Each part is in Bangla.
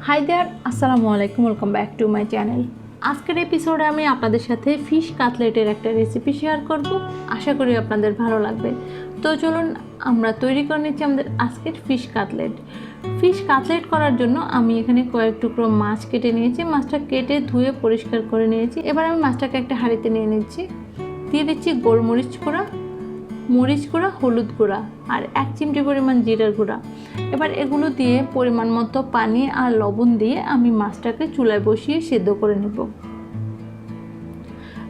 হাই দেয়ার, আসসালামু আলাইকুম, welcome back to my channel. আজকের এপিসোডে আমি আপনাদের সাথে ফিশ কাটলেটের একটা রেসিপি শেয়ার করব। আশা করি আপনাদের ভালো লাগবে। তো চলুন আমরা তৈরি করে নিচ্ছি আমাদের আজকের ফিশ কাটলেট। ফিশ কাটলেট করার জন্য আমি এখানে কয়েক টুকরো মাছ কেটে নিয়েছি। মাছটা কেটে ধুয়ে পরিষ্কার করে নিয়েছি। এবার আমি মাছটাকে একটা হাঁড়িতে নিয়ে নিচ্ছি। দিয়ে দিচ্ছি গোলমরিচ গুঁড়া, মরিচ গুঁড়া, হলুদ গুঁড়া আর 1 চিমটি পরিমাণ জিরার গুঁড়া। এবার এগুলো দিয়ে পরিমাণ মতো পানি আর লবণ দিয়ে আমি মাছটাকে চুলায় বসিয়ে সেদ্ধ করে নেব।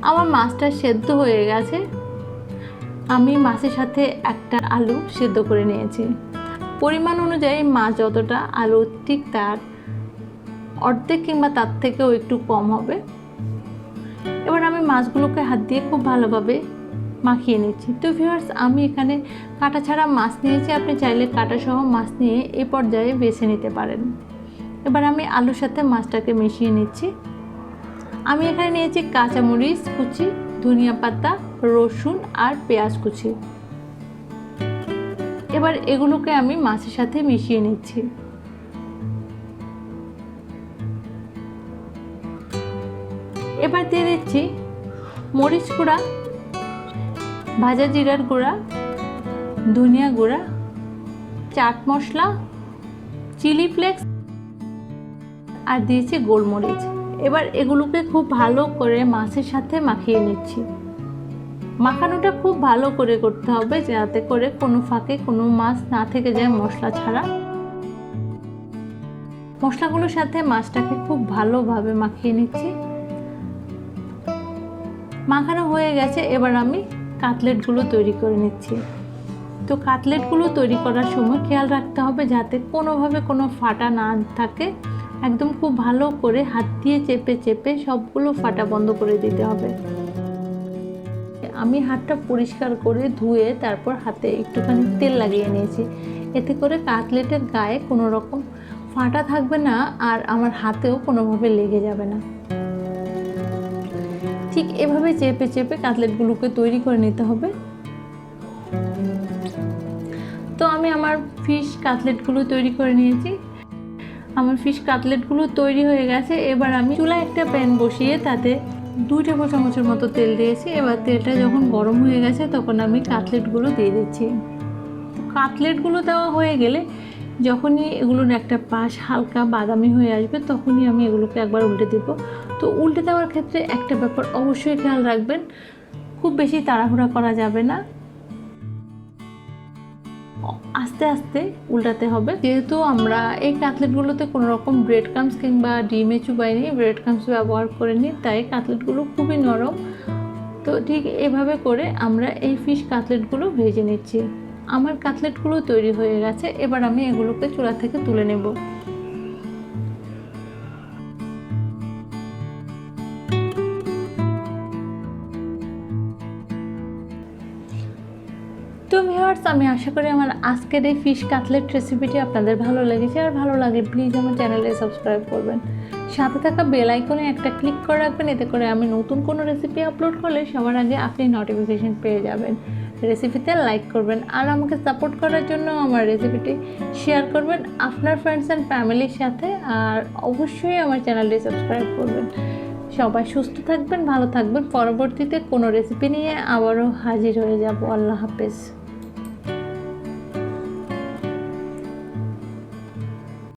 আমার মাছটা সেদ্ধ হয়ে গেছে। আমি মাছের সাথে একটা আলু সেদ্ধ করে নিয়েছি। পরিমাণ অনুযায়ী মাছ যতটা, আলু ঠিক তার অর্ধেক কিংবা তার থেকেও একটু কম হবে। এবার আমি মাছগুলোকে হাত দিয়ে খুব ভালোভাবে মাখিয়ে নিচ্ছি। তো ভিউয়ার্স, আমি এখানে কাটা ছাড়া মাছ নিয়েছি। আপনি চাইলে কাটা সহ মাছ নিয়ে এই পর্যায়ে বেছে নিতে পারেন। এবার আমি আলুর সাথে মাছটাকে মিশিয়ে নিচ্ছি। আমি এখানে নিয়েছি কাঁচামরিচ কুচি, ধনিয়া পাতা, রসুন আর পেঁয়াজ কুচি। এবার এগুলোকে আমি মাছের সাথে মিশিয়ে নিচ্ছি। এবার দিয়ে দিচ্ছি মরিচ গুঁড়া, ভাজা জিরার গুঁড়া, ধনিয়া গুঁড়া, চাট মশলা, চিলি ফ্লেক্স আর দিয়েছি গোলমরিচ। এবার এগুলোকে খুব ভালো করে মাছের সাথে মাখিয়ে নিচ্ছি। মাখানোটা খুব ভালো করে করতে হবে যাতে করে কোনো ফাঁকে কোনো মাছ না থেকে যায় মশলা ছাড়া। মশলাগুলোর সাথে মাছটাকে খুব ভালোভাবে মাখিয়ে নিচ্ছি। মাখানো হয়ে গেছে। এবার আমি কাটলেটগুলো তৈরি করে নিচ্ছি। তো কাটলেটগুলো তৈরি করার সময় খেয়াল রাখতে হবে যাতে কোনোভাবে কোনো ফাটা না থাকে। একদম খুব ভালো করে হাত দিয়ে চেপে চেপে সবগুলো ফাটা বন্ধ করে দিতে হবে। আমি হাতটা পরিষ্কার করে ধুয়ে তারপর হাতে একটুখানি তেল লাগিয়ে নিয়েছি। এতে করে কাটলেটের গায়ে কোনো রকম ফাটা থাকবে না আর আমার হাতেও কোনোভাবে লেগে যাবে না। ঠিক এভাবে চেপে চেপে কাটলেটগুলোকে তৈরি করে নিতে হবে। তো আমি আমার ফিশ কাটলেটগুলো তৈরি করে নিয়েছি। আমার ফিশ কাটলেটগুলো তৈরি হয়ে গেছে। এবার আমি চুলায় একটা প্যান বসিয়ে তাতে 2 টেবিল চামচের মতো তেল দিয়েছি। এবার তেলটা যখন গরম হয়ে গেছে তখন আমি কাটলেটগুলো দিয়ে দিচ্ছি। কাটলেটগুলো দেওয়া হয়ে গেলে যখনই এগুলোর একটা পাশ হালকা বাদামি হয়ে আসবে তখনই আমি এগুলোকে একবার উল্টে দেব। তো উল্টে দেওয়ার ক্ষেত্রে একটা ব্যাপার অবশ্যই খেয়াল রাখবেন, খুব বেশি তাড়াহুড়া করা যাবে না, আস্তে আস্তে উল্টাতে হবে। যেহেতু আমরা এই কাটলেটগুলোতে কোনো রকম ব্রেড ক্রাম্বস কিংবা ডিমে চুবাইনি, ব্রেড ক্রাম্বস ব্যবহার করিনি, তাই কাটলেটগুলো খুবই নরম। তো ঠিক এভাবে করে আমরা এই ফিশ কাটলেটগুলো ভেজে নিচ্ছি। আমার কাটলেটগুলো তৈরি হয়ে গেছে। এবার আমি এগুলোকে চুলা থেকে তুলে নেব। তো ভিউয়ার্স, আমি আশা করি আমার আজকের এই ফিশ কাটলেট রেসিপিটি আপনাদের ভালো লেগেছে। আর ভালো লাগে প্লিজ আমার চ্যানেলে সাবস্ক্রাইব করবেন। সাথে থাকা বেল আইকনে একটা ক্লিক করে রাখবেন। এতে করে আমি নতুন কোনো রেসিপি আপলোড করলে সবার আগে আপনি নোটিফিকেশন পেয়ে যাবেন। রেসিপিতে লাইক করবেন আর আমাকে সাপোর্ট করার জন্য আমার রেসিপিটি শেয়ার করবেন আপনার ফ্রেন্ডস অ্যান্ড ফ্যামিলির সাথে। আর অবশ্যই আমার চ্যানেলটি সাবস্ক্রাইব করবেন। সবাই সুস্থ থাকবেন, ভালো থাকবেন। পরবর্তীতে কোনো রেসিপি নিয়ে আবারও হাজির হয়ে যাব। আল্লাহ হাফেজ।